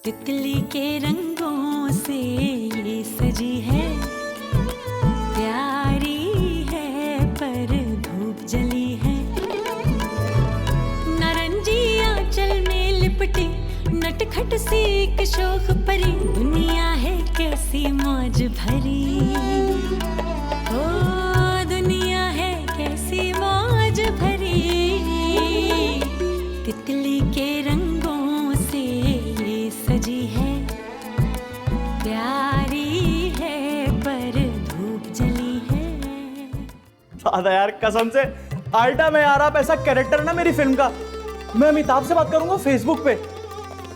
तितली के रंगों से ये सजी है, प्यारी है पर धूप जली है। नारंगी आंचल में लिपटी नटखट सी एक शोख परी, दुनिया है कैसी मौज भरी। ओ दुनिया है कैसी मौज भरी, तितली के रंगों से ये सजी है, प्यारी है पर धूप जली है। दादा यार कसम से आल्टा में यार आप ऐसा कैरेक्टर ना मेरी फिल्म का, मैं अमिताभ से बात करूंगा फेसबुक पे।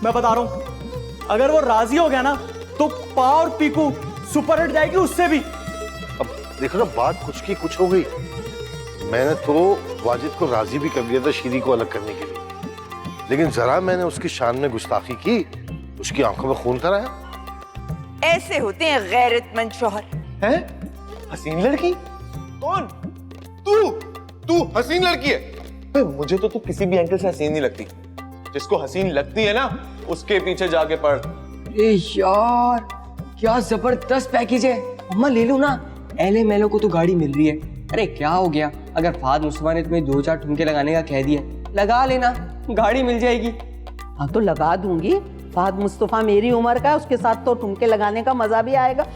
मैं बता रहा हूं अगर वो राजी हो गया ना तो पा और पीकू सुपर हिट जाएगी उससे भी। अब देखो ना, बात कुछ की कुछ हो गई। मैंने तो वाजिद को राजी भी कर दिया था शीरी को अलग करने के लिए, लेकिन जरा मैंने उसकी शान में गुस्ताखी की, उसकी आंखों में खून कराया। ऐसे होते हैं गैरतमंद शौहर। हैं? हसीन लड़की? कौन? तू हसीन लड़की है? मुझे तो तू किसी भी एंगल से हसीन नहीं लगती। जिसको हसीन लगती है ना उसके पीछे जाके पढ़। ए यार क्या जबरदस्त पैकेज है, अम्मा ले लो ना। एले मेलो को तो गाड़ी मिल रही है। अरे क्या हो गया, अगर फाद मुस्तफा ने तुम्हें 2-4 ठुमके लगाने का कह दिया, लगा लेना, गाड़ी मिल जाएगी। हाँ तो लगा दूंगी। फाद मुस्तफा मेरी उम्र का है, उसके साथ तो ठुमके लगाने का मजा भी आएगा।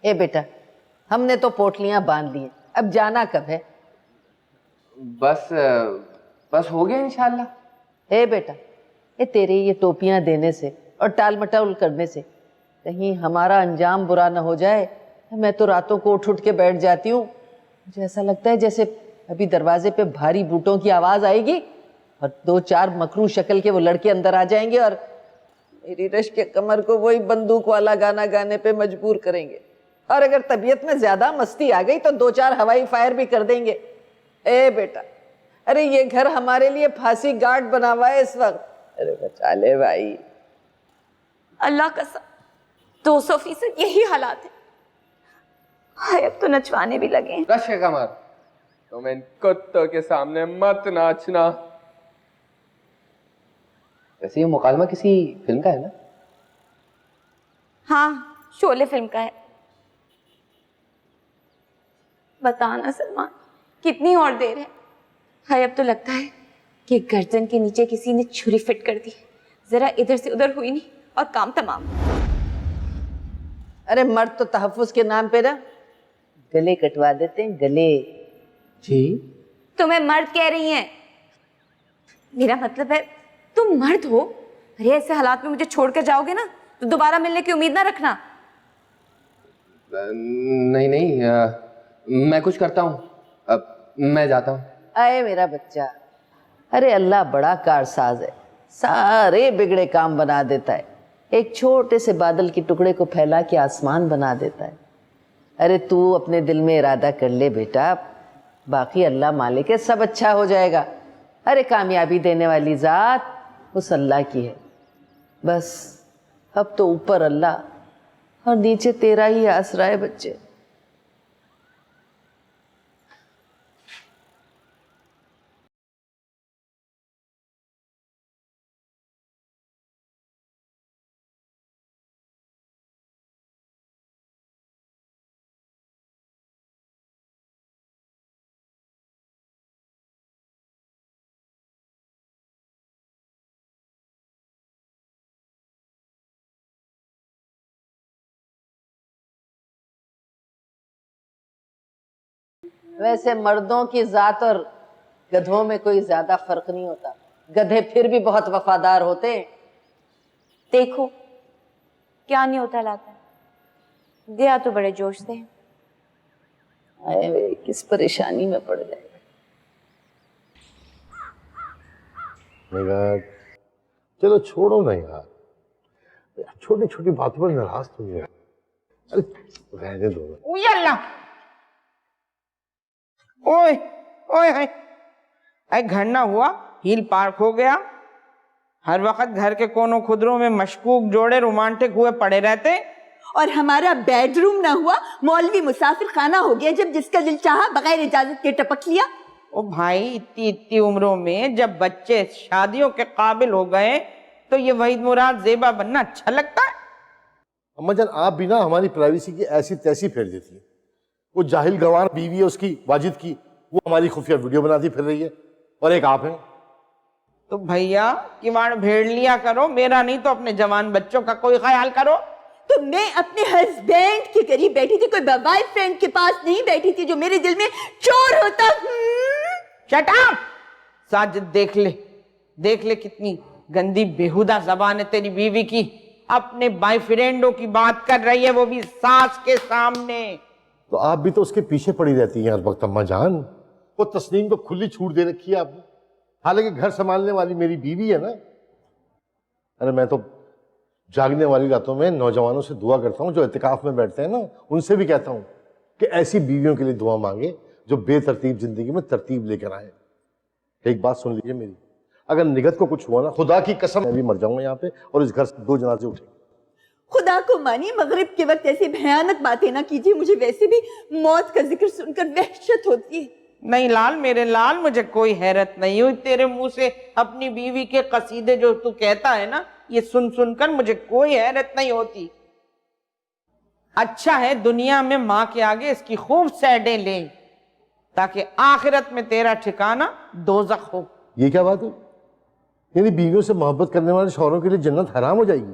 ए बेटा, हमने तो पोटलियां बांध ली हैं, अब जाना कब है? बस हो गया इंशाल्लाह। ए बेटा, ये तेरे ये टोपियां देने से और टाल मटोल करने से कहीं हमारा अंजाम बुरा ना हो जाए। मैं तो रातों को उठ उठ के बैठ जाती हूँ, मुझे ऐसा लगता है जैसे अभी दरवाजे पे भारी बूटों की आवाज आएगी और 2-4 मकरू शक्ल के वो लड़के अंदर आ जाएंगे और मेरी रश के कमर को वही बंदूक वाला गाना गाने पे मजबूर करेंगे। और अगर तबीयत में ज्यादा मस्ती आ गई तो 2-4 हवाई फायर भी कर देंगे। ए बेटा, अरे ये घर हमारे लिए फांसी गार्ड बना हुआ है इस वक्त। अरे बचा ले भाई। अल्लाह कसम 200% यही हालात है। हाय अब तो नचवाने भी लगे हैं। रश कमर, तुम इन कुत्तों के सामने मत नाचना। वैसे ये मुकालमा किसी फिल्म का है ना? हाँ, शोले फिल्म का है। बताना सलमान, कितनी और देर है? हाय अब तो लगता है कि गर्दन के नीचे किसी ने छुरी फिट कर दी, जरा इधर से उधर हुई नहीं और काम तमाम। अरे मर्द तो तहफ्फुज के नाम पे ना गले कटवा देते हैं, गले। जी तुम्हें मर्द कह रही हैं? मेरा मतलब है तुम मर्द हो। अरे ऐसे हालात में मुझे छोड़ कर जाओगे ना तो दोबारा मिलने की उम्मीद ना रखना। नहीं, मैं कुछ करता हूँ, अब मैं जाता हूँ। आए मेरा बच्चा, अरे अल्लाह बड़ा कारसाज है, सारे बिगड़े काम बना देता है। एक छोटे से बादल के टुकड़े को फैला के आसमान बना देता है। अरे तू अपने दिल में इरादा कर ले बेटा, बाकी अल्लाह मालिक है, सब अच्छा हो जाएगा। अरे कामयाबी देने वाली जात उस अल्लाह की है। बस अब तो ऊपर अल्लाह और नीचे तेरा ही आसरा है बच्चे। वैसे मर्दों की जात और गधों में कोई ज्यादा फर्क नहीं होता, गधे फिर भी बहुत वफादार होते हैं। देखो क्या नहीं होता लाता है। गया तो बड़े जोश से। आए वे किस परेशानी में पड़ गए। मेघा चलो छोड़ो ना यार, छोटी छोटी बातों पर नाराज तुम यार। अरे रहने दो ना। ओए अल्लाह, ओए ओए है, अरे घर ना हुआ हील पार्क हो गया। हर वक्त घर के कोनों खुदरों में मशकूक जोड़े रोमांटिक हुए पड़े रहते। और हमारा बेडरूम ना हुआ मौलवी मुसाफिर खाना हो गया, जब जिसका दिल चाहा बगैर इजाजत के टपक लिया। ओ भाई, इतनी इतनी उम्रों में जब बच्चे शादियों के काबिल हो गए तो ये वहीद मुराद ज़ेबा बनना अच्छा लगता है। अम्मा जान आप भी ना हमारी प्राइवेसी की ऐसी तैसी फेर देती है। वो जाहिल गंवार बीवी है उसकी, वाजिद की, वो हमारी खुफिया वीडियो बनाती फिर रही है, और एक आप हैं। तो भैया किवाड़ भेड़ लिया करो, मेरा नहीं तो अपने जवान बच्चों का कोई ख्याल करो। तो मैं अपने हस्बैंड के करीब बैठी थी, कोई बॉयफ्रेंड के पास नहीं बैठी थी जो मेरे दिल में चोर होता। शट अप साजिद, देख ले कितनी गंदी बेहुदा जबान है तेरी बीवी की। अपने बॉयफ्रेंडों की बात कर रही है, वो भी सास के सामने। तो आप भी तो उसके पीछे पड़ी रहती हैं हर वक्त अम्मा जान। वो तस्नीम को खुली छूट दे रखी है आपने, हालांकि घर संभालने वाली मेरी बीवी है ना। अरे मैं तो जागने वाली रातों में नौजवानों से दुआ करता हूँ जो इत्तिकाफ में बैठते हैं ना, उनसे भी कहता हूँ कि ऐसी बीवियों के लिए दुआ मांगे जो बेतरतीब जिंदगी में तरतीब लेकर आए। एक बात सुन लीजिए मेरी, अगर निगत को कुछ हुआ ना, खुदा की कसम मैं भी मर जाऊंगा यहाँ पे और इस घर से 2 जनाजे उठेंगे। खुदा को मानिए, मगरिब के वक्त ऐसी भयानक बातें ना कीजिए, मुझे वैसे भी मौत का जिक्र सुनकर वहशत होती है। नहीं लाल, मेरे लाल, मुझे कोई हैरत नहीं हुई तेरे मुंह से अपनी बीवी के कसीदे जो तू कहता है ना, ये सुन सुनकर मुझे कोई हैरत नहीं होती। अच्छा है दुनिया में माँ के आगे इसकी खूब सैडें ले, ताकि आखिरत में तेरा ठिकाना दोज़ख हो। ये क्या बात है? यानी बीवियों से मोहब्बत करने वाले शौहरों के लिए जन्नत हराम हो जाएगी?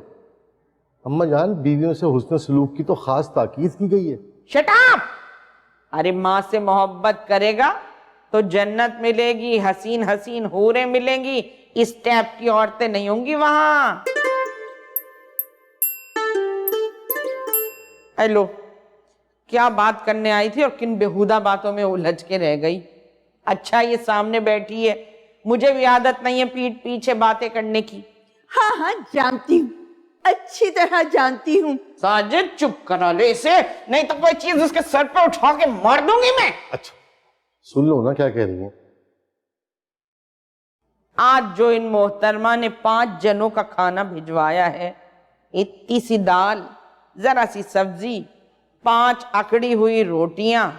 अम्मा जान, बीवियों से हुस्न सलूक की तो खास ताकीद की गई है। Shut up! अरे माँ से मोहब्बत करेगा तो जन्नत मिलेगी, हसीन हसीन हूरें मिलेंगी, इस टाइप की औरतें नहीं होंगी वहां। हेलो, क्या बात करने आई थी और किन बेहुदा बातों में उलझ के रह गई? अच्छा ये सामने बैठी है, मुझे भी आदत नहीं है पीठ पीछे बातें करने की। हाँ हाँ जानती हूँ, अच्छी तरह जानती हूँ। साजिद चुप करा ले इसे, नहीं तो कोई चीज उसके सर पे उठा के मार दूंगी मैं। अच्छा सुन लो ना क्या कह रही है। आज जो इन मोहतरमा ने 5 जनों का खाना भिजवाया है, इतनी सी दाल, जरा सी सब्जी, 5 अकड़ी हुई रोटियां,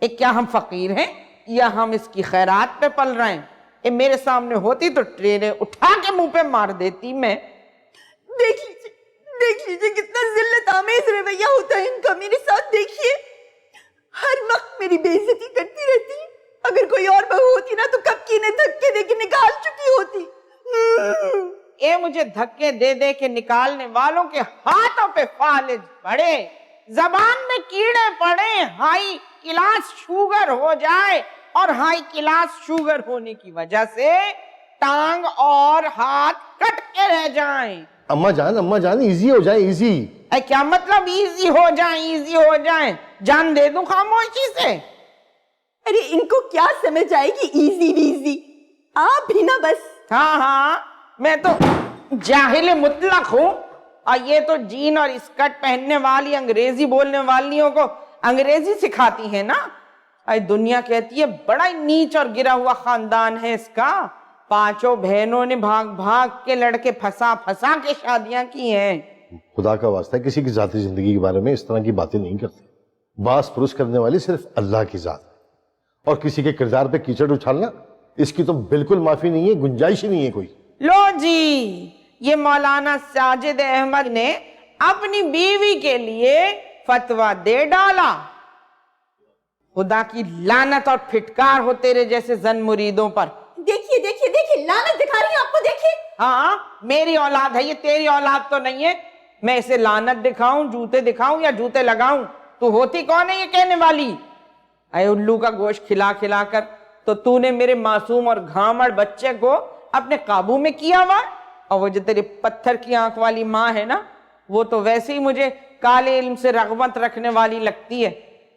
क्या हम फकीर हैं या हम इसकी खैरात पे पल रहे हैं? ये मेरे सामने होती तो ट्रेने उठा के मुंह पे मार देती मैं। देख लीजिए कितना जिल्लत आमेज रवैया होता है इनका मेरे साथ। देखिए हर वक्त मेरी बेइज्जती करती रहती है। अगर कोई और बहू होती ना तो कब की इन्हें धक्के दे के निकाल चुकी होती। ये मुझे धक्के दे दे के निकालने वालों के हाथों पे फालिज पड़े, जबान में कीड़े पड़े, हाई क्लास शुगर हो जाए और हाई क्लास शुगर होने की वजह से टांग और हाथ कट के रह जाएं। अम्मा जान इजी हो जाए, इजी। क्या मतलब इजी हो जाए? इजी हो जाए, जान दे दूं खामोशी से? अरे इनको क्या समझ आएगी इजी वीजी, आप भी ना बस। हाँ, मैं तो जाहिल मुतलक हूँ, और ये तो जीन और स्कर्ट पहनने वाली अंग्रेजी बोलने वालियों को अंग्रेजी सिखाती है ना। अरे दुनिया कहती है बड़ा ही नीच और गिरा हुआ खानदान है इसका। 5 बहनों ने भाग भाग के लड़के फंसा फंसा के शादियां की हैं। खुदा का वास्ता है किसी की जाती जिंदगी के बारे में इस तरह की बातें नहीं करते। बास पुरुष करने वाली सिर्फ अल्लाह की जात है, और किसी के किरदार पे कीचड़ उछालना, इसकी तो बिल्कुल माफी नहीं है, गुंजाइश ही नहीं है कोई। लो जी, ये मौलाना साजिद अहमद ने अपनी बीवी के लिए फतवा दे डाला। खुदा की लानत और फिटकार हो तेरे जैसे जन मुरीदों पर। देखिए लानत दिखा रही है आपको, देखिए। हाँ, मेरी औलाद है ये, तेरी औलाद तो नहीं है। मैं इसे लानत दिखाऊं, जूते दिखाऊं या जूते लगाऊं? तू होती कौन है ये कहने वाली? अरे उल्लू का गोश्त खिला खिला कर तो तूने मेरे मासूम और घामड़ बच्चे को अपने काबू में किया हुआ। और वो जो तेरी पत्थर की आंख वाली माँ है ना, वो तो वैसे ही मुझे काले इल्म से रग़बत रखने वाली लगती है।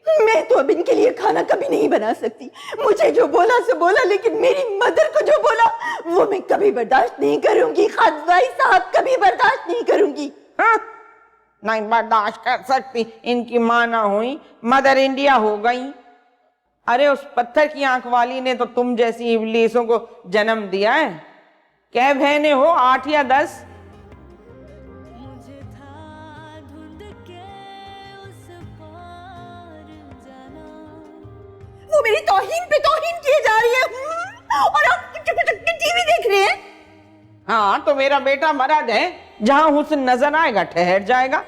मैं तो अब इनके लिए खाना कभी नहीं बना सकती। मुझे जो बोला सो बोला, लेकिन मेरी मदर को जो बोला वो मैं कभी बर्दाश्त नहीं करूंगी। खादवाई साहब, कभी बर्दाश्त नहीं करूंगी। हाँ? नहीं बर्दाश्त कर सकती। इनकी माँ ना हुई, मदर इंडिया हो गई। अरे उस पत्थर की आंख वाली ने तो तुम जैसी इब्लीसों को जन्म दिया है। क्या बहनें हो, 8 या 10? मुझे था ढूंढ के उस पार जाना। वो मेरी तौहीन पे तौहीन किए जा रही है और आप टीवी देख रहे हैं। हाँ तो मेरा बेटा मर्द है, जहां हुस्न नजर आएगा ठहर जाएगा।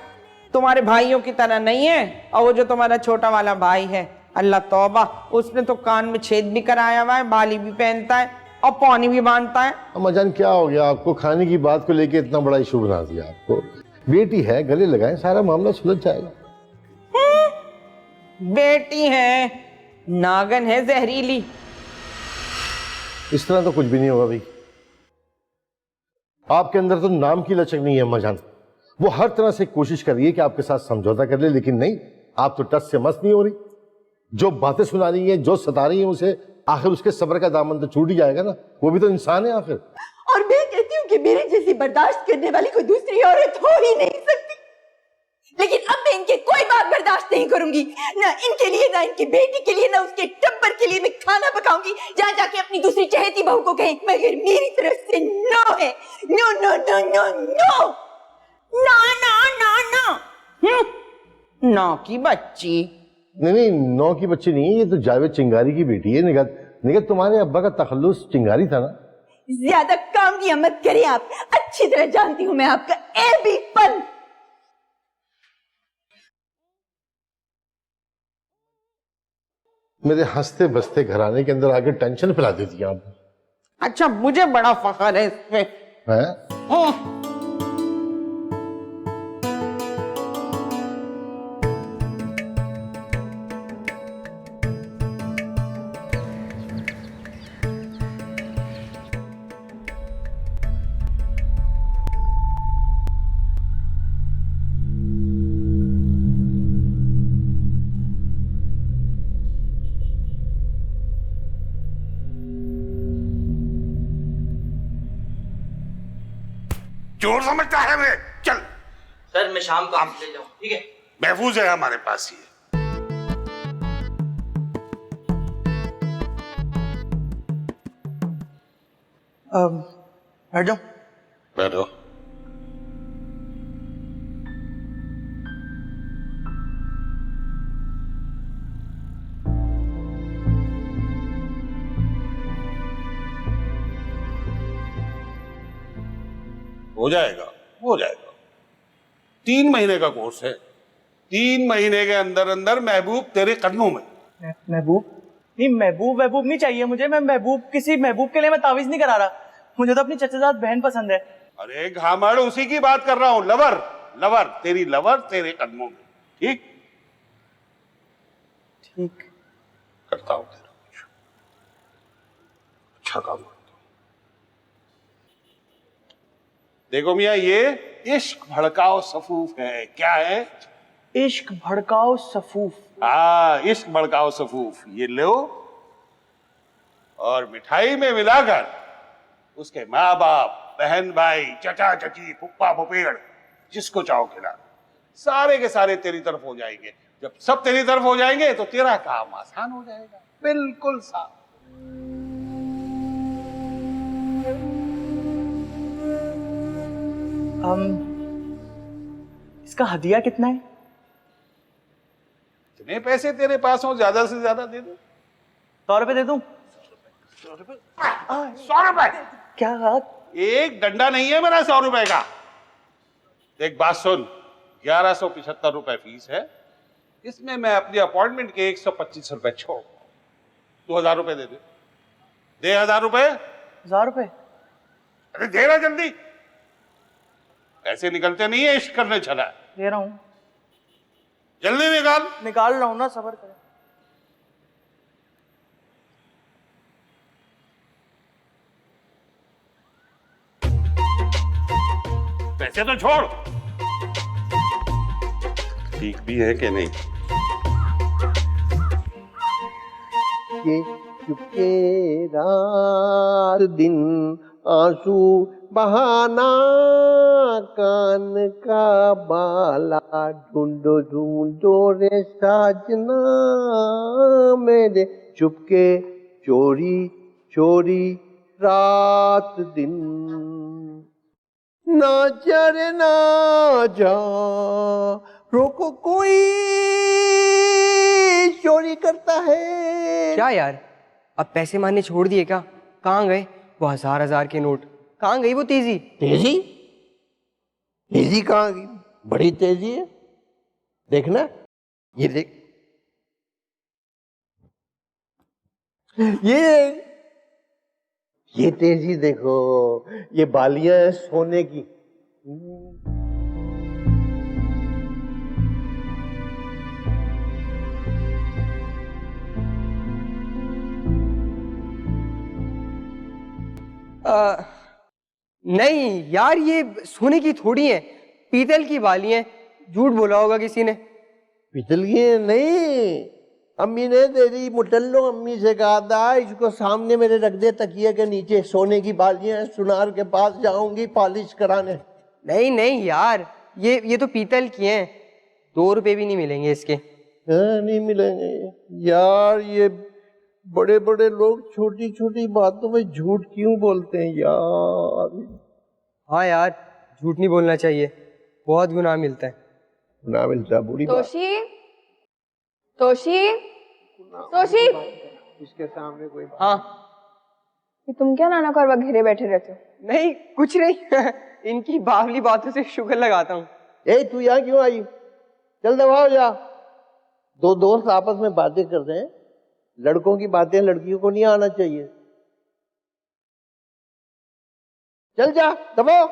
तुम्हारे भाइयों की तरह नहीं है। और वो जो तुम्हारा छोटा वाला भाई है, अल्लाह तौबा, उसने तो कान में छेद भी कराया हुआ है, बाली भी पहनता है और पानी भी बांधता है। अम्मा जान क्या हो गया आपको? खाने की बात को लेके इतना बड़ा इशू बना दिया आपको। बेटी है, गले लगाएं, सारा मामला सुलझ जाएगा। बेटी है, नागन है जहरीली। इस तरह तो कुछ भी नहीं होगा भाई। आपके अंदर तो नाम की लचक नहीं है अम्मा जान। वो हर तरह से कोशिश कर रही है कि आपके साथ समझौता कर ले, लेकिन नहीं, आप तो टस से मस नहीं हो रही। जो बातें सुना रही है, जो सता रही है उसे, आखिर उसके सब्र का दामन तो छूट ही जाएगा ना। वो भी तो इंसान है आखिर। और मैं कहती हूँ कि मेरी जैसी बर्दाश्त करने वाली कोई दूसरी औरत हो ही नहीं सकती। लेकिन अब मैं इनके कोई बात बर्दाश्त नहीं करूंगी, ना इनके लिए, ना इनकी बेटी के लिए, ना उसके टब्बर के लिए मैं खाना पकाऊंगी। जा जाके अपनी दूसरी चहेती बहू को कहें, मगर मेरी तरफ से नो है। No no no no no ना ना ना ना। नौ की बच्ची। नहीं नहीं, 9 की बच्ची नहीं है, ये तो जावेद चिंगारी की बेटी है। निगत तुम्हारे अब्बा का तखल्लुस चिंगारी था ना। ज्यादा काम की मत करें आप। अच्छी तरह जानती हूँ मैं आपका एबी पन। मेरे हंसते बसते घराने के अंदर आके टेंशन फैला देती हैं आप। अच्छा, मुझे बड़ा फख्र है इस पे। हैं? चोर समझता है मैं? चल सर मैं शाम को ले जाऊं, ठीक है? महफूज है हमारे पास ही। बैठ जाओ। बैठो। हो जाएगा, हो जाएगा। 3 महीने का कोर्स है। 3 महीने के अंदर अंदर महबूब तेरे कदमों में। महबूब नहीं, महबूब नहीं चाहिए मुझे। मैं किसी महबूब के लिए मैं तावीज नहीं करा रहा। मुझे तो अपनी चचेजाद बहन पसंद है। अरे घामड़, उसी की बात कर रहा हूं। लवर, तेरी लवर तेरे कदमों में। ठीक ठीक करता हूं तेरा कुछ अच्छा काम करता हूं। देखो मियाँ, ये इश्क भड़काओ सफूफ है। क्या है? इश्क भड़काओ सफूफ। हाँ, इश्क भड़काओ सफूफ। ये लो और मिठाई में मिलाकर उसके माँ बाप, बहन भाई, चचा चची, फुप्पा फुफेड़, जिसको चाहो खिला। सारे के सारे तेरी तरफ हो जाएंगे। जब सब तेरी तरफ हो जाएंगे तो तेरा काम आसान हो जाएगा। बिल्कुल साफ। इसका हदिया कितना है? जितने पैसे तेरे पास हो ज्यादा से ज्यादा दे दो। 100 रुपए दे दूं? 100 रुपए? क्या कहा? एक डंडा नहीं है मेरा 100 रुपए का। एक बात सुन, 1175 रुपए फीस है। इसमें मैं अपनी अपॉइंटमेंट के 125 रुपए छोड़, 2000 रुपए दे दे। दे 1000 रुपए। 1000 रुपए? अरे दे रहा जल्दी। ऐसे निकलते नहीं है, इश्क करने चला है। दे रहा हूं। जल्दी निकाल रहा हूं ना, सब्र कर। पैसे तो छोड़, ठीक भी है कि नहीं? ये चुपके रात दिन आंसू बहाना, कान का बाला ढूंढो ढूंढो रे साजना मेरे, चुपके चोरी चोरी रात दिन। ना जा रे ना जा, रोको कोई चोरी करता है। क्या यार, अब पैसे मारने छोड़ दिए क्या? कहाँ गए वो हजार के नोट? कहाँ गई वो तेजी? तेजी? तेजी कहाँ गई? बड़ी तेजी है, देखना, ये देख, ये तेजी देखो, ये बालियां है सोने की। नहीं यार, ये सोने की थोड़ी है, पीतल की बाली है। झूठ बोला होगा किसी ने। पीतल की नहीं, अम्मी ने तेरी मुटल्लो अम्मी से कहा था इसको सामने मेरे रख दे तकिए के नीचे, सोने की बालियां हैं, सुनार के पास जाऊंगी पॉलिश कराने। नहीं नहीं यार, ये तो पीतल की हैं, 2 रुपए भी नहीं मिलेंगे इसके। नहीं मिलेंगे यार, ये बड़े बड़े लोग छोटी छोटी बातों में झूठ क्यों बोलते हैं यार। हाँ यार, झूठ नहीं बोलना चाहिए, बहुत गुनाह मिलता है। गुनाह मिलता है, बुरी बात। तोशी तोशी तोशी, इसके सामने कोई बात। हाँ तुम क्या नाना को हर वक्त घेरे बैठे रहते हो? नहीं, कुछ नहीं इनकी बावली बातों से शुगर लगाता हूँ। ए तू यहाँ क्यों आई? चल दबाओ जा। दो दोस्त आपस में बातें कर रहे हैं, लड़कों की बातें लड़कियों को नहीं आना चाहिए। चल जा, दबाओ।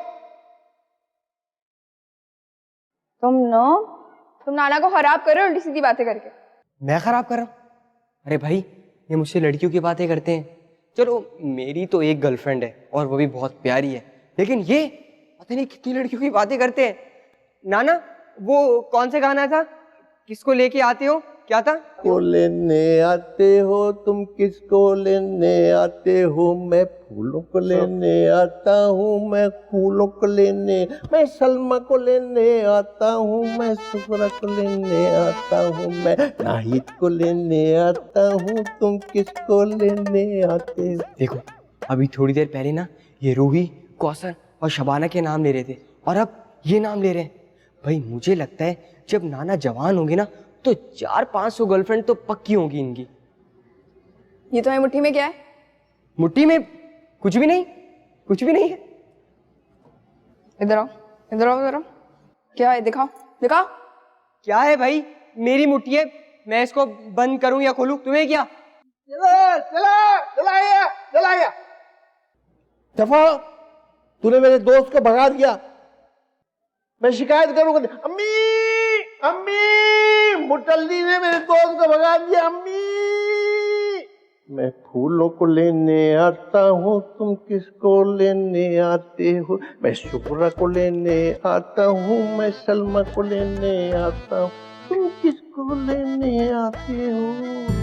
तुम नाना को खराब कर रहे हो उल्टी सीधी बातें करके। मैं खराब कर रहा हूँ? अरे भाई, ये मुझसे लड़कियों की बातें करते हैं। चलो मेरी तो एक गर्लफ्रेंड है और वो भी बहुत प्यारी है, लेकिन ये पता नहीं कितनी लड़कियों की बातें करते हैं। नाना, वो कौन सा गाना था, किसको लेके आते हो, क्या था? को लेने आते हो तुम, किसको लेने आते हो? मैं फूलों को लेने आता हूँ, मैं फूलों को लेने, मैं सलमा को लेने आता हूँ, मैं सुफरा को लेने आता हूँ, मैं नाहिद को लेने आता हूँ, तुम किसको लेने आते हो? देखो, अभी थोड़ी देर पहले ना ये रूही, कौसर और शबाना के नाम ले रहे थे और अब ये नाम ले रहे हैं। भाई मुझे लगता है जब नाना जवान होंगे ना तो 400-500 गर्लफ्रेंड तो पक्की होंगी इनकी। ये तुम्हारी मुट्ठी में क्या है? मुट्ठी में कुछ भी नहीं, कुछ भी नहीं है। इधर आओ, इधर आओ, इधर आओ। क्या है, दिखाओ दिखाओ। क्या है भाई? मेरी मुट्ठी है, मैं इसको बंद करूं या खोलूं, तुम्हें क्या? चला दफा, तूने मेरे दोस्त को भगा दिया, मैं शिकायत करूंगा। अम्मी अम्मी, मुटल्ली ने मेरे दोस्त को भगा दिया। अम्मी, मैं फूलों को लेने आता हूँ, तुम किसको लेने आते हो? मैं शुक्रा को लेने आता हूँ, मैं सलमा को लेने आता हूँ, तुम किसको लेने आते हो?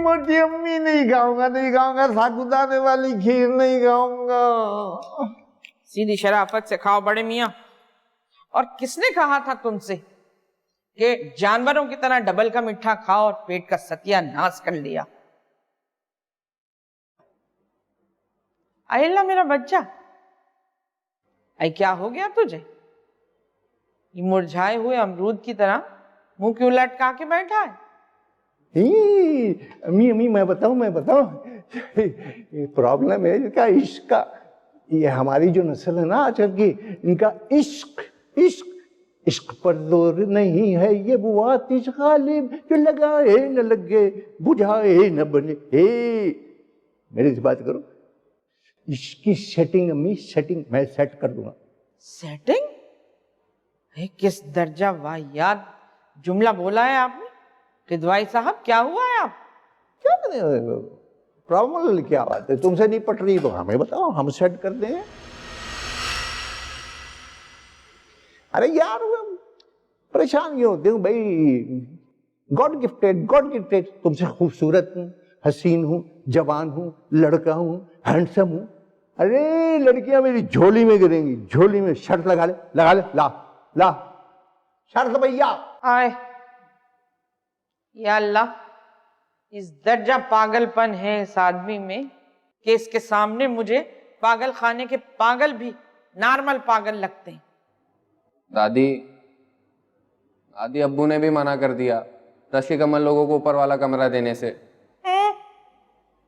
मोटी अम्मी, नहीं खाऊंगा, साबूदाने वाली खीर नहीं खाऊंगा। सीधी शराफत से खाओ बड़े मियाँ। और किसने कहा था तुमसे कि जानवरों की तरह डबल का मिठा खाओ और पेट का सत्यानाश कर लिया? अल्लाह मेरा बच्चा, आई क्या हो गया तुझे? ये मुरझाए हुए अमरूद की तरह मुंह क्यों लटका के बैठा है? अम्मी अम्मी मैं बताऊं प्रॉब्लम है इसका इश्क का। ये हमारी जो नस्ल है ना आजकल की, इनका इश्क इश्क इश्क पर जोर नहीं है, ये वो आतिश गालिब जो लगाए न लगे बुझाए न बने। मेरी से बात करो, इसकी सेटिंग अम्मी सेटिंग मैं सेट कर दूंगा। सेटिंग? किस दर्जा वाहियात जुमला बोला है आपने। किदवाई साहब क्या हुआ है आप? क्या करें, प्रॉब्लम क्या बात है, तुमसे नहीं पट रही तो हमें बताओ, हम सेट कर दें। अरे यार परेशान क्यों होते हो भाई, गॉड गिफ्टेड तुमसे खूबसूरत हूँ, हसीन हूँ, जवान हूँ, लड़का हूँ, हैंडसम हूँ। अरे लड़कियां मेरी झोली में गिरेंगी, झोली में। शर्त लगा ले ला शर्त भैया। आए या अल्लाह, इस दर्जा पागलपन है इस आदमी में कि इसके सामने मुझे पागल खाने के पागल भी नॉर्मल पागल लगते हैं। दादी अब्बू ने भी मना कर दिया रश के कमर लोगों को ऊपर वाला कमरा देने से।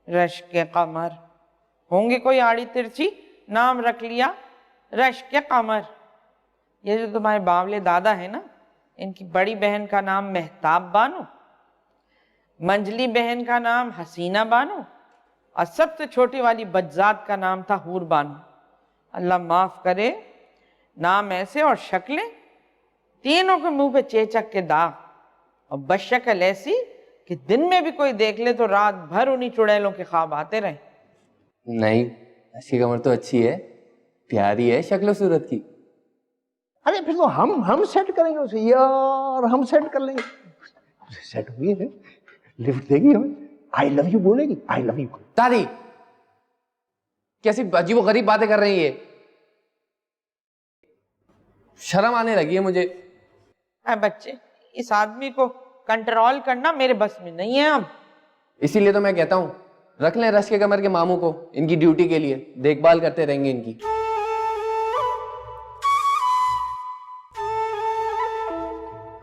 रश के कमर होंगे कोई आड़ी तिरछी, नाम रख लिया रश के कमर। ये जो तुम्हारे बावले दादा है ना, इनकी बड़ी बहन का नाम मेहताब बानो, मंजली बहन का नाम हसीना बानो और सबसे छोटी वाली बज्जात का नाम था हूर बानो। अल्लाह माफ करे, नाम ऐसे और शक्लें, तीनों के मुंह पे चेचक के दाग और बशक्ल ऐसी कि दिन में भी कोई देख ले तो रात भर उन्हीं चुड़ैलों के ख्वाब आते रहे। नहीं, अच्छी कमर तो अच्छी है, प्यारी है शक्ल सूरत की। अरे फिर तो हम सेट करेंगे उसे यार, हम सेट कर लेंगे। सेट हुई है, लिफ्ट देगी हमें, आई लव यू बोलेगी, आई लव यू। दादी कैसी अजीब गरीब बातें कर रही है, शर्म आने लगी है मुझे। बच्चे, इस आदमी को कंट्रोल करना मेरे बस में नहीं है अब। इसीलिए तो मैं कहता हूँ रख लें रश के कमर के मामू को, इनकी ड्यूटी के लिए देखभाल करते रहेंगे इनकी।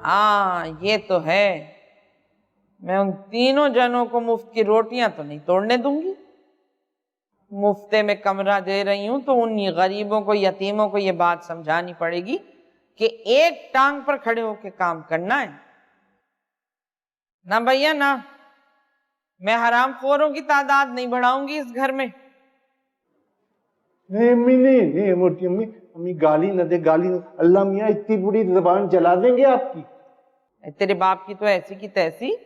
हाँ ये तो है, मैं उन तीनों जनों को मुफ्त की रोटियां तो नहीं तोड़ने दूंगी। मुफ्ते में कमरा दे रही हूं तो उन गरीबों को, यतीमों को ये बात समझानी पड़ेगी कि एक टांग पर खड़े होकर काम करना है ना भैया ना। मैं हराम खोरों की तादाद नहीं बढ़ाऊंगी इस घर में। नहीं अम्मी, नहीं मोटी अम्मी, अम्मी गाली न दे, गाली न। अल्लाह मियाँ इतनी बुरी जबान चला देंगे आपकी। तेरे बाप की तो ऐसी की तैसी,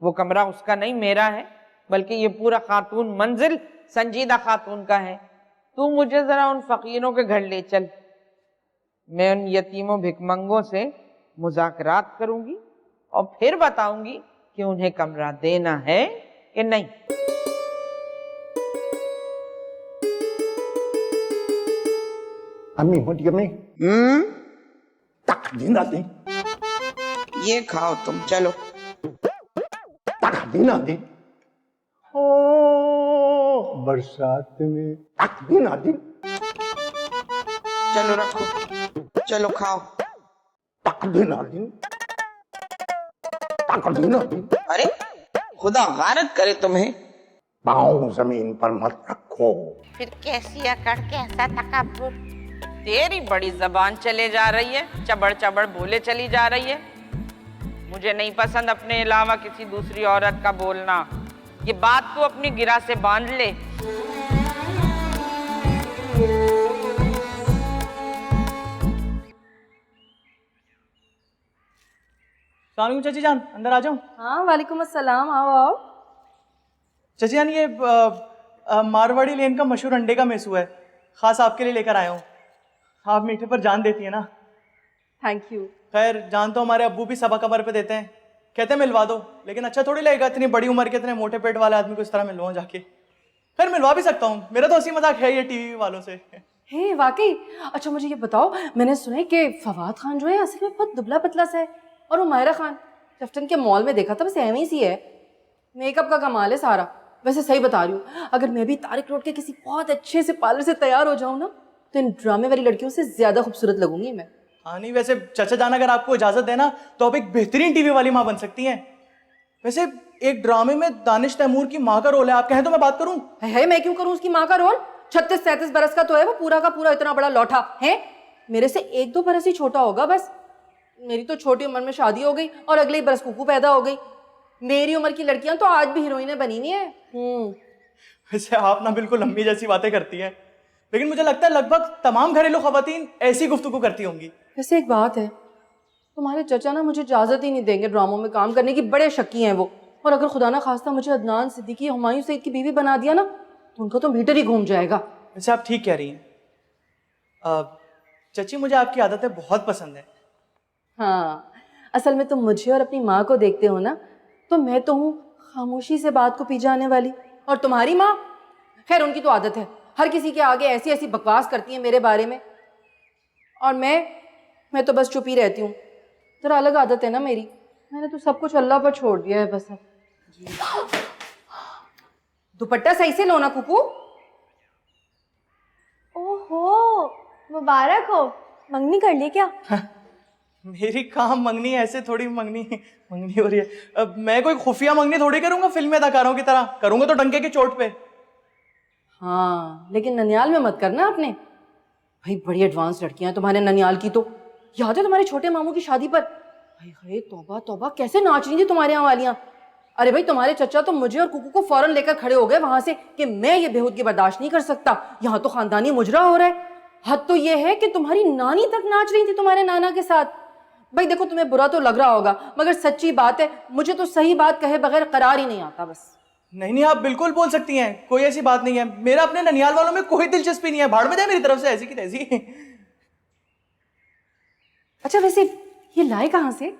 वो कमरा उसका नहीं मेरा है, बल्कि ये पूरा खातून मंजिल संजीदा खातून का है। तू मुझे जरा उन फकीरों के घर ले चल, मैं उन यतीमों भिखमंगों से मुज़ाकरात करूंगी और फिर बताऊंगी कि उन्हें कमरा देना है कि नहीं। अम्मी मोटी अम्मी, तक दिन आते, ये खाओ तुम, चलो। तक दिन आते, ओ बरसात में तक दिन आते। चलो रखो, चलो खाओ। तक दिन आते, तक दिन आते। अरे खुदा गारत करे तुम्हें। पाँव जमीन पर मत रखो। फिर कैसी अकड़, कैसा तकब्बुर। तेरी बड़ी जबान चले जा रही है, चबड़ चबड़ बोले चली जा रही है। मुझे नहीं पसंद अपने अलावा किसी दूसरी औरत का बोलना। ये बात तू अपनी गिरा से बांध ले। सलाम चाची जान, अंदर आ जाऊं? हाँ वालेकुम अस्सलाम, आओ आओ। चाची जान, ये मारवाड़ी लेन का मशहूर अंडे का मेसू है, खास आपके लिए लेकर आया हूँ। आप मीठे पर जान देती है ना। Thank you. खैर जान तो हमारे अब्बू भी सबा कबर पे देते हैं, कहते हैं मिलवा दो, लेकिन अच्छा थोड़ी लगेगा इतनी बड़ी उम्र के इतने मोटे पेट वाले आदमी को इस तरह मिलवाऊं जाके। खैर मिलवा भी सकता हूँ, मेरा तो हंसी मजाक है ये टीवी वालों से। हे वाकई। अच्छा मुझे ये बताओ, मैंने सुना है कि फवाद खान जो है असल में बहुत दुबला पतला सा है, और उमायरा खान चफ्टन के मॉल में देखा था, बस एम ही सी है। मेकअप का कमाल है सारा। वैसे सही बता रही हूँ, अगर मैं भी तारिक रोड के किसी बहुत अच्छे से पार्लर से तैयार हो जाऊँ ना, तो इन ड्रामे वाली लड़कियों से ज्यादा खूबसूरत लगूंगी मैं। हाँ नहीं, वैसे चाचा जान अगर आपको इजाजत देना तो आप एक बेहतरीन टीवी वाली माँ बन सकती हैं। वैसे एक ड्रामे में दानिश तैमूर की माँ का रोल है, आप कहें तो मैं बात करूं? है मैं क्यों करूं उसकी माँ का रोल? 36-37 बरस का तो है वो, पूरा का पूरा इतना बड़ा लौटा है। मेरे से 1-2 बरस ही छोटा होगा बस। मेरी तो छोटी उम्र में शादी हो गई और अगले ही बरस कुकू पैदा हो गई। मेरी उम्र की लड़कियां तो आज भी हीरोइनें बनी नहीं है। वैसे आप ना बिल्कुल अम्मी जैसी बातें करती हैं, लेकिन मुझे लगता है लगभग तमाम घरेलू खवातीन ऐसी गुफ्तगू करती होंगी। वैसे एक बात है, तुम्हारे चचा ना मुझे इजाजत ही नहीं देंगे ड्रामों में काम करने की, बड़े शक्की हैं वो। और अगर खुदा ना खास्ता मुझे अदनान सिद्दीकी हुमायूं सईद की बीवी बना दिया ना, तो उनका तो मीटर ही घूम जाएगा। वैसे आप ठीक कह रही हैं चची, मुझे आपकी आदतें बहुत पसंद है। हाँ, असल में तुम मुझे और अपनी माँ को देखते हो ना, तो मैं तो हूँ खामोशी से बात को पी जाने वाली। और तुम्हारी माँ, खैर उनकी तो आदत है, हर किसी के आगे ऐसी ऐसी बकवास करती है मेरे बारे में। और मैं तो बस चुप ही रहती हूँ। जरा अलग आदत है ना मेरी, मैंने तो सब कुछ अल्लाह पर छोड़ दिया है बस। अब दुपट्टा सही से लो ना कुकू। ओहो, मुबारक हो, मंगनी कर ली क्या? मेरी काम मंगनी है, ऐसे थोड़ी मंगनी हो रही है। अब मैं कोई खुफिया मंगनी थोड़ी करूंगा फिल्म में अदाकारों की तरह, करूंगा तो डंके की चोट पे। हाँ, लेकिन ननियाल में मत करना आपने। भाई बड़ी एडवांस लड़कियां हैं तुम्हारे ननियाल की तो। याद है तुम्हारे छोटे मामू की शादी पर, भाई हाय तौबा तौबा कैसे नाच रही थी तुम्हारे यहाँ वालियां। अरे भाई तुम्हारे चचा तो मुझे और कुकू को फौरन लेकर खड़े हो गए वहां से कि मैं ये बेहूदगी बर्दाश्त नहीं कर सकता, यहाँ तो खानदानी मुजरा हो रहा है। हद तो ये है कि तुम्हारी नानी तक नाच रही थी तुम्हारे नाना के साथ। भाई देखो तुम्हें बुरा तो लग रहा होगा, मगर सच्ची बात है, मुझे तो सही बात कहे बगैर करार ही नहीं आता बस। नहीं, आप बिल्कुल बोल सकती हैं, कोई ऐसी बात नहीं है। मेरा अपने ननियाल वालों में कोई दिलचस्पी नहीं है, भाड़ में जाए मेरी तरफ से ऐसी की तैसी। अच्छा वैसे ये लाए कहाँ से?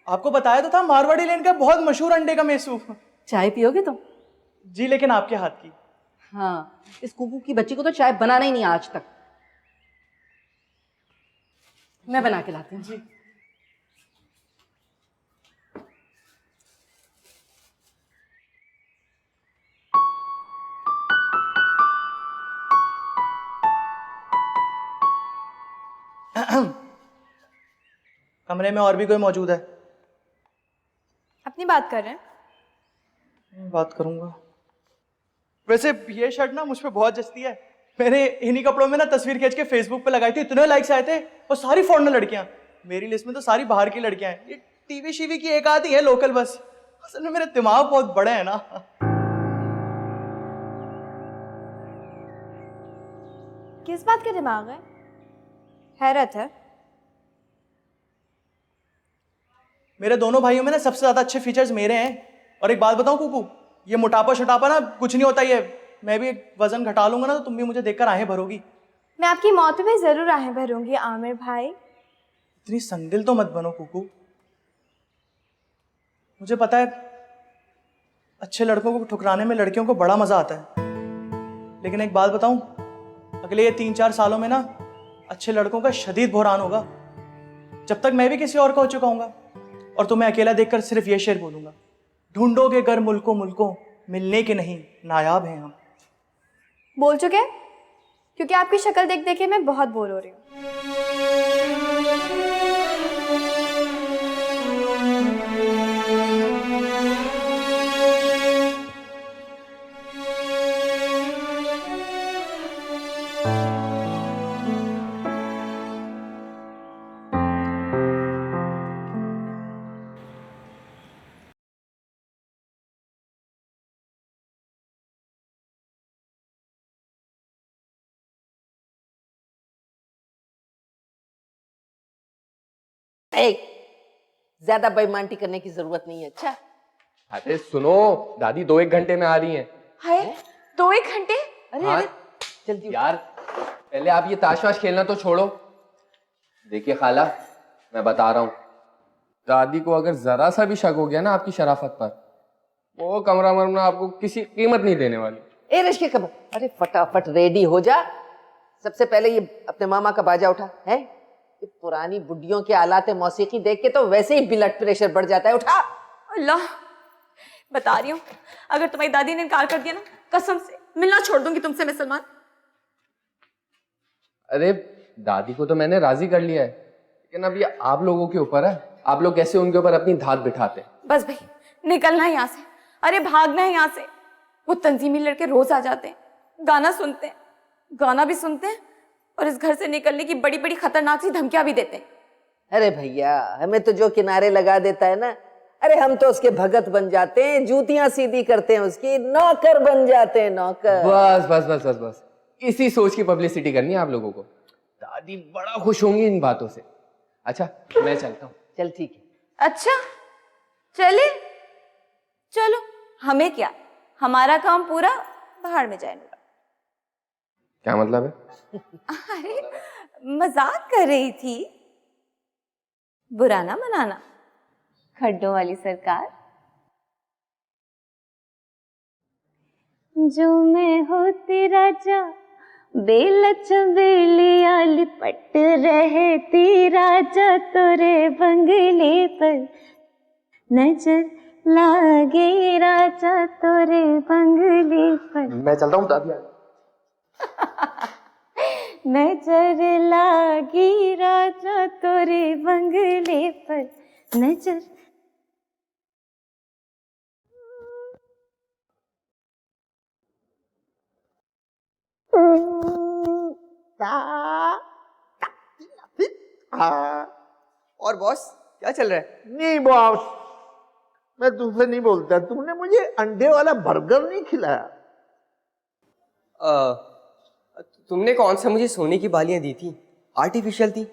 आपको बताया तो था, मारवाड़ी लेन का बहुत मशहूर अंडे का मेसू। चाय पियोगे तुम? जी, लेकिन आपके हाथ की। हाँ, इस कुकू की बच्ची को तो चाय बनाना ही नहीं आज तक। मैं बना के लाती हूँ। जी। कमरे में और भी कोई मौजूद है? अपनी बात कर रहे हैं? बात करूंगा। वैसे ये शर्ट ना मुझ पे बहुत जचती है। मैंने इन्हीं कपड़ों में ना तस्वीर खींच के फेसबुक पे लगाई थी, इतने लाइक्स आए थे, और सारी फॉरेनर लड़कियां। मेरी लिस्ट में तो सारी बाहर की लड़कियां हैं, ये टीवी शीवी की एक आधी है लोकल बस। असल में मेरे दिमाग बहुत बड़े हैं ना। किस बात के दिमाग है? हैरत है। मेरे दोनों भाइयों में ना सबसे ज्यादा अच्छे फीचर्स मेरे हैं। और एक बात बताऊं कुकू, ये मोटापा शटापा ना कुछ नहीं होता। ये मैं भी वजन घटा लूंगा ना, तो तुम भी मुझे देखकर आहें भरोगी। मैं आपकी मौत पे जरूर आहें भरूंगी आमिर भाई। इतनी संदिल तो मत बनो कुकू। मुझे पता है अच्छे लड़कों को ठुकराने में लड़कियों को बड़ा मजा आता है, लेकिन एक बात बताऊं, अगले ये 3-4 सालों में ना अच्छे लड़कों का शदीद बहरान होगा, जब तक मैं भी किसी और का हो चुका हूंगा। और तुम्हें अकेला देखकर सिर्फ ये शेर बोलूंगा, ढूंढोगे गर मुल्कों मुल्कों, मिलने के नहीं नायाब हैं हम। बोल चुके? क्योंकि आपकी शक्ल देख देख के मैं बहुत बोर हो रही हूँ। ज्यादा बेईमानी करने की जरूरत नहीं है। अच्छा अरे सुनो, दादी 2-1 घंटे में आ रही हैं। हाय 2-1 घंटे? हाँ, जल्दी यार पहले आप ये ताश वाश खेलना तो छोड़ो। देखिए खाला, मैं बता रहा हूँ, दादी को अगर जरा सा भी शक हो गया ना आपकी शराफत पर, वो कमरा मरना आपको किसी कीमत नहीं देने वाली। ए रिश्के कब, अरे फटाफट रेडी हो जा। सबसे पहले ये अपने मामा का बाजा उठा है। ये पुरानी बुड्ढियों के आलाते मौसीकी देख के तो वैसे ही ब्लड प्रेशर बढ़ जाता है। उठा। अल्लाह, बता रही हूँ, अगर तुम्हारी दादी ने इनकार कर दिया ना, कसम से मिलना छोड़ दूंगी तुमसे मैं सलमान। अरे दादी को तो मैंने राजी कर लिया है, लेकिन अब ये आप लोगों के ऊपर है, आप लोग कैसे उनके ऊपर अपनी धाक बिठाते हैं। बस भाई निकलना है यहाँ से, अरे भागना है यहाँ से। वो तंजीमी लड़के रोज आ जाते हैं, गाना सुनते हैं, गाना भी सुनते हैं और इस घर से निकलने की बड़ी बड़ी खतरनाक सी धमकियां भी देते हैं। अरे भैया, हमें तो जो किनारे लगा देता है ना, अरे हम तो उसके भगत बन जाते हैं, जूतियां सीधी करते हैं, उसकी नौकर बन जाते हैं, नौकर। बस बस बस बस बस, इसी सोच की पब्लिसिटी करनी है आप लोगों को। दादी बड़ा खुश होंगी इन बातों से। अच्छा मैं चलता हूँ। चल ठीक है। अच्छा चले, चलो, हमें क्या, हमारा काम पूरा, बाहर में जाए। क्या मतलब है? अरे मजाक कर रही थी, बुरा ना मनाना। खड्डों वाली सरकार। जो मैं होती राजा, बेलच बेलिया लिपट रहती राजा, तोरे बंगले पर नजर लागे राजा, तोरे बंगले पर। मैं चलता हूँ दादी। नजर लागी राजा, तोरे बंगले पर नजर। और बॉस क्या चल रहा है? नहीं बॉस, मैं तुमसे नहीं बोलता। तुमने मुझे अंडे वाला बर्गर नहीं खिलाया। तुमने कौन सा मुझे सोने की बालियां दी थी? आर्टिफिशियल थी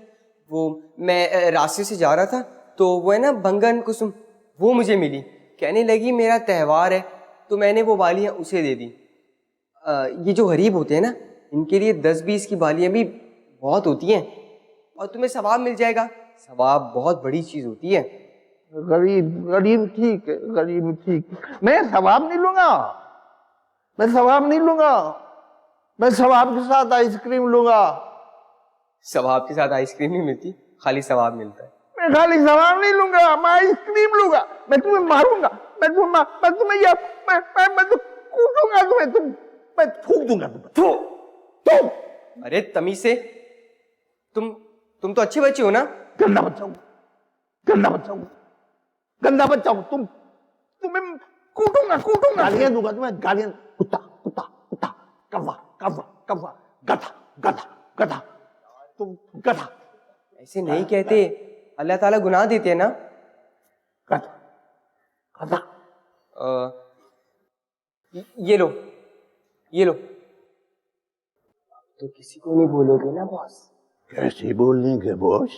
वो। मैं रास्ते से जा रहा था तो वो है ना भंगन कुसुम, वो मुझे मिली। कहने लगी मेरा त्यौहार है, तो मैंने वो बालियां उसे दे दी। ये जो गरीब होते हैं ना, इनके लिए 10-20 की बालियां भी बहुत होती हैं और तुम्हें सवाब मिल जाएगा। सवाब बहुत बड़ी चीज होती है। गरीब गरीब ठीक है, गरीब ठीक है। मैं सवाब नहीं लूंगा, मैं सवाब नहीं लूंगा। मैं सवाब के साथ आइसक्रीम लूंगा। सवाब के साथ आइसक्रीम नहीं मिलती, खाली सवाब मिलता है। मैं खाली सवाब नहीं लूंगा, मैं आइसक्रीम लूंगा। मैं तुम्हें मारूंगा, मैं तुम्हें मैं तो कूटूंगा तुम्हें, मैं थूक दूंगा तुम्हें। अरे तमीज से, तुम तो अच्छे बच्चे हो ना? गंदा बच्चा हूँ, गंदा बच्चा हूँ, गंदा बच्चा हूँ। तुम्हें कूटूंगा, गालियां दूंगा तुम्हें, गालियां। कुत्ता कुत्ता कुत्ता, कौवा कौवा कौवा, गधा गधा गधा, तुम गधा। ऐसे नहीं कहते, अल्लाह ताला गुनाह देते हैं ना। गधा गधा। ये लो, ये लो। तो किसी को नहीं बोलोगे ना बॉस? कैसे बोलने के बॉस?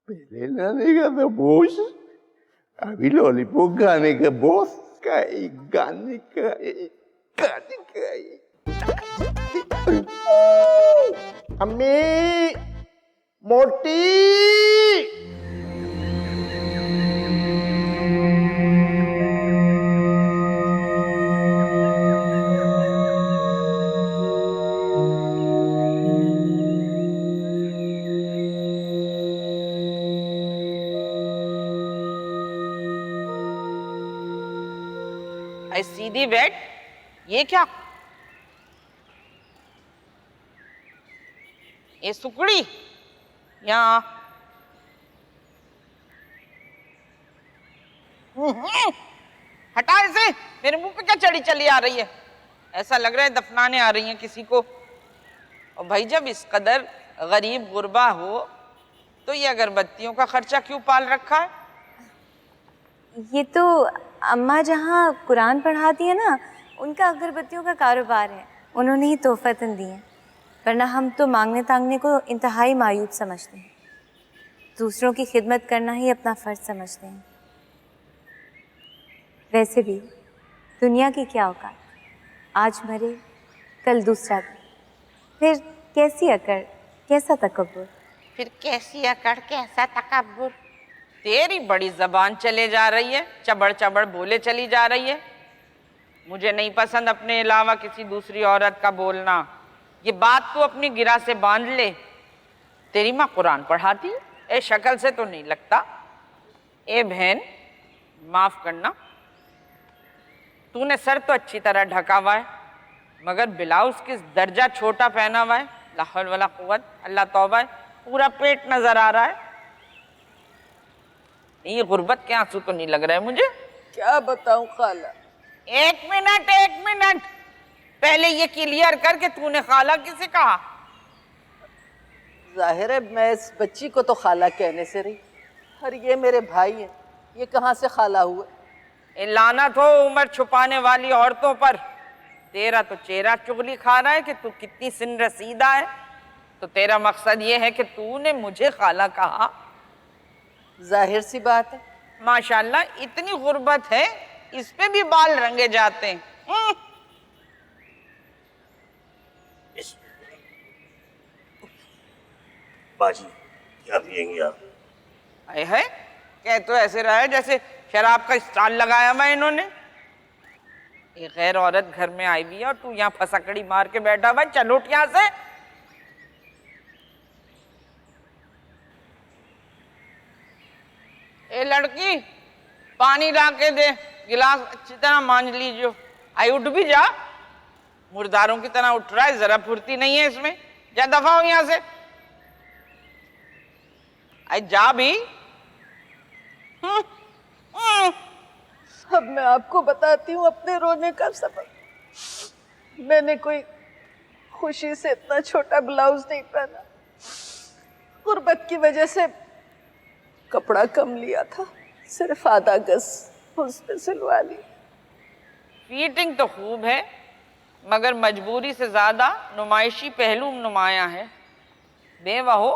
पहले लाने का तो बॉस, अभी लॉलीपॉप गाने का बॉस का, गाने का अम्मी मोटी। सीधी बैठ। ये क्या? ये सुकड़ी यहाँ हटा इसे। मेरे मुंह पे क्या चढ़ी चली आ रही है? ऐसा लग रहा है दफनाने आ रही हैं किसी को। और भाई जब इस कदर गरीब गुरबा हो तो ये अगरबत्तियों का खर्चा क्यों पाल रखा है? ये तो अम्मा जहाँ कुरान पढ़ाती है ना, उनका अगरबत्तियों का कारोबार है, उन्होंने ही तोहफतन दी हैं। वरना हम तो मांगने तांगने को इंतहाई मायूब समझते हैं, दूसरों की खिदमत करना ही अपना फ़र्ज समझते हैं। वैसे भी दुनिया की क्या औकात, आज मरे कल दूसरा दिन, फिर कैसी अकड़ कैसा तकब्बुर। फिर कैसी अकड़ कैसा तकब्बुर। तेरी बड़ी जबान चले जा रही है, चबड़ चबड़ बोले चली जा रही है। मुझे नहीं पसंद अपने अलावा किसी दूसरी औरत का बोलना। ये बात तू अपनी गिरा से बांध ले। तेरी माँ कुरान पढ़ाती? ए शक्ल से तो नहीं लगता। ए बहन माफ करना, तूने सर तो अच्छी तरह ढका हुआ है मगर ब्लाउज किस दर्जा छोटा पहना हुआ है। ला हौल वला कुव्वत, अल्लाह तौबा है। पूरा पेट नजर आ रहा है। ये गुर्बत के आंसू तो नहीं लग रहा है मुझे। क्या बताऊं खाला। एक मिनट, पहले ये क्लियर कर कि तूने खाला किसे कहा। जाहिर है मैं इस बच्ची को तो खाला कहने से रही, और ये मेरे भाई हैं, ये कहाँ से खाला हुए। ए लानत हो उम्र छुपाने वाली औरतों पर। तेरा तो चेहरा चुगली खा रहा है कि तू कितनी सिन रसीदा है, तो तेरा मकसद ये है कि तूने मुझे खाला कहा। जाहिर सी बात है। माशाल्लाह इतनी गुर्बत है, इस पे भी बाल रंगे जाते हैं। बाजी क्या पिएंगे आप? आए है कह तो ऐसे रहा है जैसे शराब का स्टॉल लगाया हुआ इन्होंने। एक गैर औरत घर में आई हुई है और तू यहाँ फसकड़ी मार के बैठा हुआ है। चल उठ यहाँ से। ए लड़की, पानी ला के दे, गिलास अच्छी तरह मांझ लीजिए। आई उठ भी जा, मुर्दारों की तरह उठ रहा है, जरा फुर्ती नहीं है इसमें। जा दफा हो यहाँ से। आई जा भी। अब मैं आपको बताती हूँ अपने रोने का सबब। मैंने कोई खुशी से इतना छोटा ब्लाउज नहीं पहना, गुर्बत की वजह से कपड़ा कम लिया था, सिर्फ आधा गज उसमें सिलवा ली। फिटिंग तो खूब है, मगर मजबूरी से ज्यादा नुमाइशी पहलू नुमाया है। बेवा हो।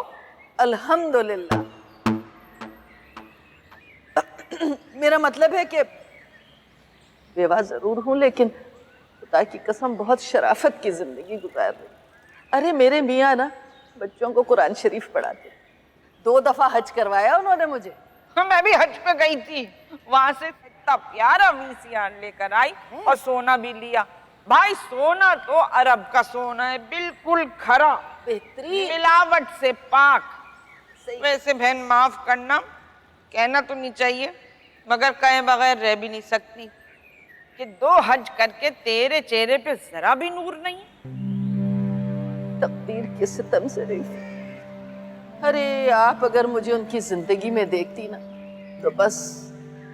अल्हम्दुलिल्लाह। मेरा मतलब है कि बेवा जरूर हूं, लेकिन खुदा की कसम बहुत शराफत की जिंदगी गुजार रही। अरे मेरे मियाँ ना बच्चों को कुरान शरीफ पढ़ाते, 2 दफा हज करवाया उन्होंने मुझे। मैं भी हज पे गई थी, वहां से इतना प्यारा वीसीआर लेकर आई और सोना भी लिया। भाई सोना तो अरब का सोना है, बिल्कुल खरा, बेहतरीन, मिलावट से पाक। वैसे बहन माफ करना, कहना तो नहीं चाहिए मगर कहे बगैर रह भी नहीं सकती कि 2 हज करके तेरे चेहरे पे जरा भी नूर नहीं। तकदीर के सितम से रही। अरे आप अगर मुझे उनकी जिंदगी में देखती ना, तो बस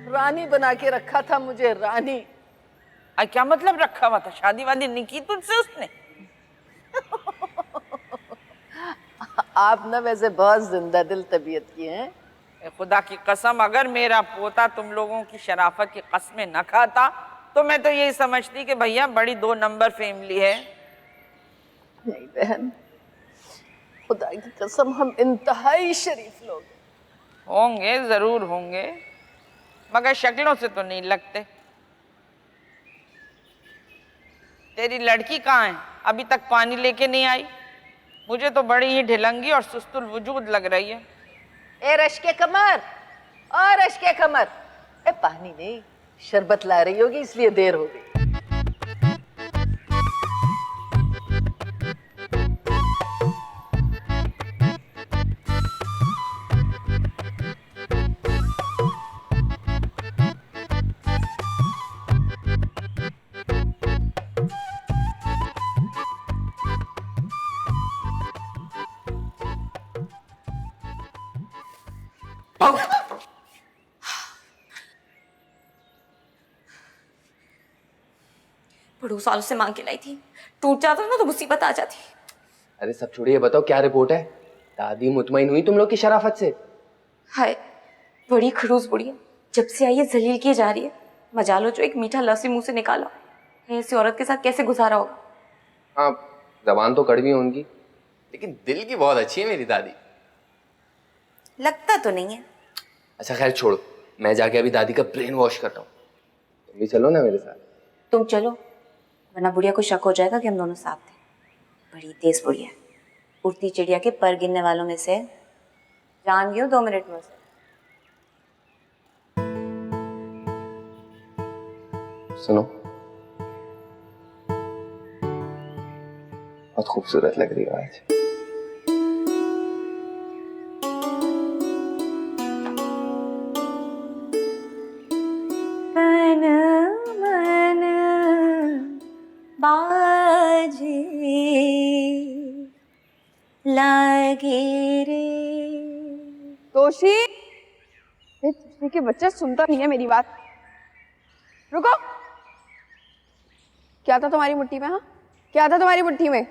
रानी बना के रखा था मुझे, रानी। क्या मतलब रखा हुआ था? शादी वादी नहीं की तुझसे उसने? आप ना वैसे बहुत जिंदा दिल तबीयत की हैं। खुदा की कसम, अगर मेरा पोता तुम लोगों की शराफत की कसमें न खाता तो मैं तो यही समझती कि भैया बड़ी 2 नंबर फैमिली है। नहीं बहन, खुदा की कसम हम इंतहाई शरीफ लोग होंगे, जरूर होंगे, मगर शक्लों से तो नहीं लगते। तेरी लड़की कहाँ है? अभी तक पानी लेके नहीं आई। मुझे तो बड़ी ही ढिलंगी और सुस्तुल वजूद लग रही है। ए रश्के कमर, और रश्के कमर, ए पानी नहीं शरबत ला रही होगी इसलिए देर हो गई। बड़ू सालों से मांग के लाई थी, टूट जाता ना तो मुसीबत आ जाती। अरे सब छोड़िए, बताओ क्या रिपोर्ट है? दादी मुतमईन हुई तुम लोग की शराफत से? हाय बड़ी खड़ूस बुढ़िया, जब से आई है जलील की जा रही है। मजालो जो एक मीठा लफ्ज़ मुंह से निकाला, ऐसी औरत के साथ कैसे गुजारा होगा। हाँ, जबान तो कड़वी है उनकी, लेकिन दिल की बहुत अच्छी है मेरी दादी। लगता तो नहीं है। अच्छा खैर छोड़ो, मैं जाके अभी दादी का ब्रेन वॉश करता हूँ। तुम भी चलो ना मेरे साथ। तुम चलो, वरना बुढ़िया को शक हो जाएगा कि हम दोनों साथ थे। बड़ी तेज बुढ़िया, उड़ती चिड़िया के पर गिनने वालों में से। जान गई हो 2 मिनट में से। सुनो, बहुत खूबसूरत लग रही हो आज। बाजे लागे रे। तोशी, तोशी के बच्चा सुनता नहीं है मेरी बात। रुको, क्या था तुम्हारी मुट्ठी में? हाँ, क्या था तुम्हारी मुट्ठी में?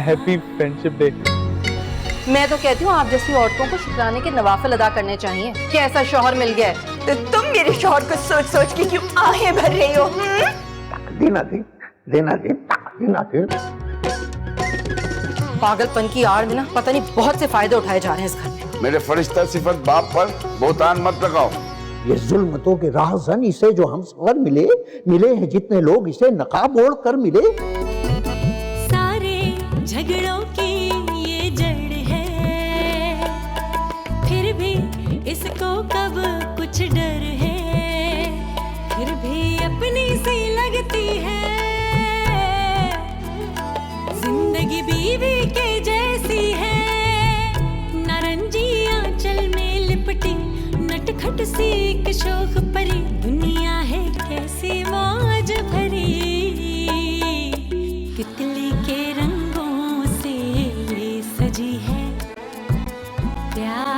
Happy friendship day. मैं तो कहती हूँ आप जैसी औरतों को शुक्राने के नवाफिल अदा करने चाहिए कि ऐसा शौहर मिल गया है। तो तुम मेरे शौहर को सोच सोच के क्यों आहें भर रही हो? देना दे, देना दे, देना दे। पागलपन की आड़ में ना पता नहीं बहुत से फायदे उठाए जा रहे हैं इस घर में। मेरे फरिश्ता सिफत बाप पर बोतान मत लगाओ। ये जुल्मतों के राहज़न इसे जो हम सवर मिले हैं जितने लोग इसे नकाब ओढ़ कर मिले। सारे झगड़ों की ये जड़ है, फिर भी इसको कब कुछ डर है, फिर भी अपनी सी लगती है, जिंदगी बीवी के जैसी है, नारंगी आंचल में लिपटी नटखट सी एक शोख परी, दुनिया है कैसी मौज भरी, तितली के रंगों से ये सजी है प्यार